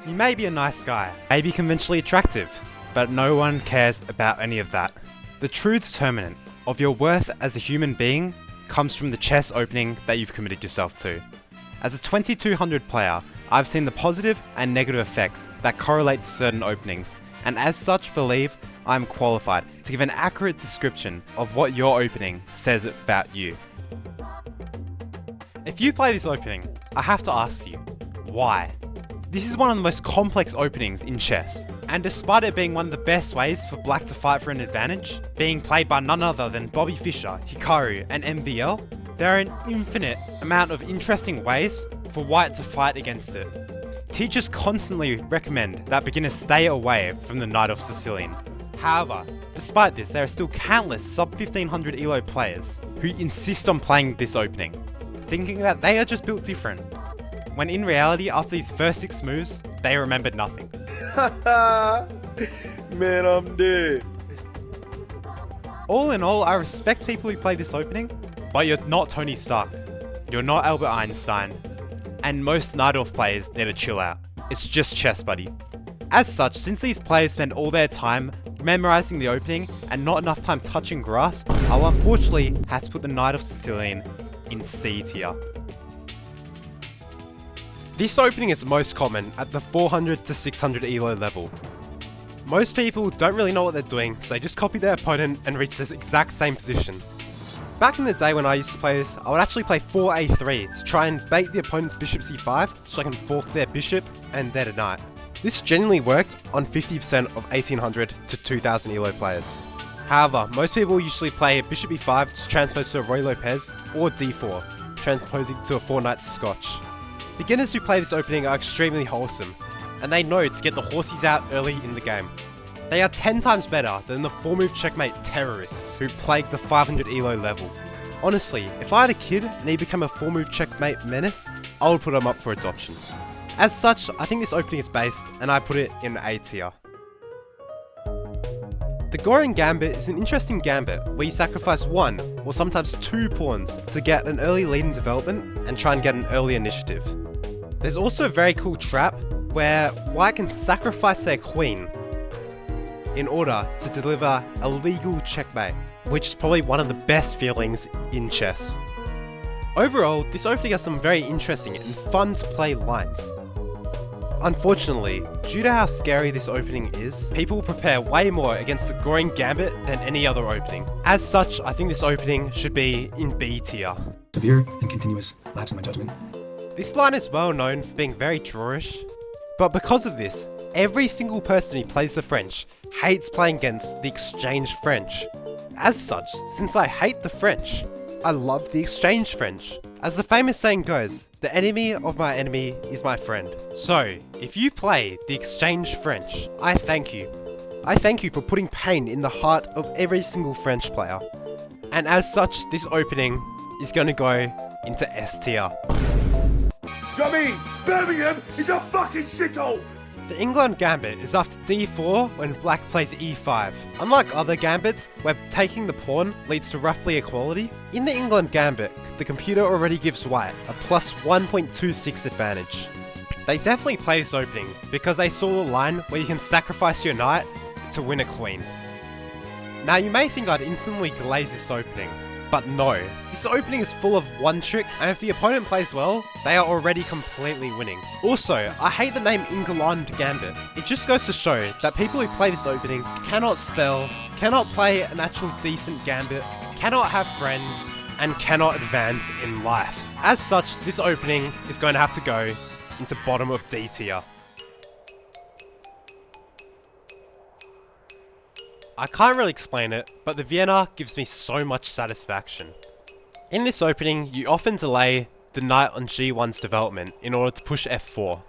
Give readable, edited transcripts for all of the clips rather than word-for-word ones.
You may be a nice guy, may be conventionally attractive, but no one cares about any of that. The true determinant of your worth as a human being comes from the chess opening that you've committed yourself to. As a 2200 player, I've seen the positive and negative effects that correlate to certain openings, and as such believe I'm qualified to give an accurate description of what your opening says about you. If you play this opening, I have to ask you, why? This is one of the most complex openings in chess, and despite it being one of the best ways for black to fight for an advantage, being played by none other than Bobby Fischer, Hikaru and MVL, there are an infinite amount of interesting ways for white to fight against it. Teachers constantly recommend that beginners stay away from the Najdorf Sicilian. However, despite this, there are still countless sub 1500 ELO players who insist on playing this opening, thinking that they are just built different, when in reality, after these first 6 moves, they remembered nothing. Man, I'm dead. All in all, I respect people who play this opening, but you're not Tony Stark, you're not Albert Einstein, and most Najdorf players need to chill out. It's just chess, buddy. As such, since these players spend all their time memorizing the opening and not enough time touching grass, I'll unfortunately have to put the Najdorf Sicilian in C tier. This opening is most common at the 400 to 600 ELO level. Most people don't really know what they're doing, so they just copy their opponent and reach this exact same position. Back in the day when I used to play this, I would actually play 4a3 to try and bait the opponent's bishop c5 so I can fork their bishop and their knight. This genuinely worked on 50% of 1800 to 2000 ELO players. However, most people usually play bishop e5 to transpose to a Roy Lopez or d4, transposing to a 4-knight Scotch. Beginners who play this opening are extremely wholesome, and they know to get the horsies out early in the game. They are 10 times better than the 4-move checkmate terrorists who plague the 500 ELO level. Honestly, if I had a kid and he became a 4-move checkmate menace, I would put him up for adoption. As such, I think this opening is based, and I put it in A tier. The Goring Gambit is an interesting gambit where you sacrifice 1 or sometimes 2 pawns to get an early lead in development and try and get an early initiative. There's also a very cool trap where white can sacrifice their queen in order to deliver a legal checkmate, which is probably one of the best feelings in chess. Overall, this opening has some very interesting and fun to play lines. Unfortunately, due to how scary this opening is, people prepare way more against the Goring Gambit than any other opening. As such, I think this opening should be in B tier. Severe and continuous lapse in my judgment. This line is well known for being very drawish, but because of this, every single person who plays the French hates playing against the exchange French. As such, since I hate the French, I love the exchange French. As the famous saying goes, the enemy of my enemy is my friend. So, if you play the exchange French, I thank you. I thank you for putting pain in the heart of every single French player. And as such, this opening is going to go into S tier. I mean, Birmingham is a fucking shithole! The Englund Gambit is after d4 when black plays e5. Unlike other gambits, where taking the pawn leads to roughly equality, in the Englund Gambit, the computer already gives white a plus 1.26 advantage. They definitely play this opening because they saw the line where you can sacrifice your knight to win a queen. Now you may think I'd instantly glaze this opening, but no. This opening is full of one trick, and if the opponent plays well, they are already completely winning. Also, I hate the name Englund Gambit. It just goes to show that people who play this opening cannot spell, cannot play an actual decent gambit, cannot have friends, and cannot advance in life. As such, this opening is going to have to go into bottom of D tier. I can't really explain it, but the Vienna gives me so much satisfaction. In this opening, you often delay the knight on g1's development in order to push f4.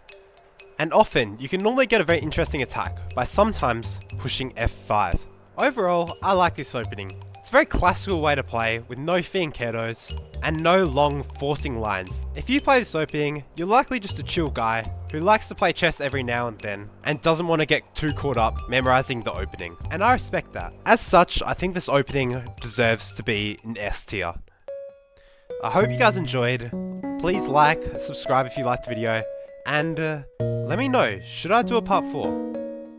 And often, you can normally get a very interesting attack by sometimes pushing f5. Overall, I like this opening. It's a very classical way to play with no fianchettos and no long forcing lines. If you play this opening, you're likely just a chill guy who likes to play chess every now and then and doesn't want to get too caught up memorizing the opening. And I respect that. As such, I think this opening deserves to be in S tier. I hope you guys enjoyed. Please like, subscribe if you liked the video, and let me know, should I do a part 4?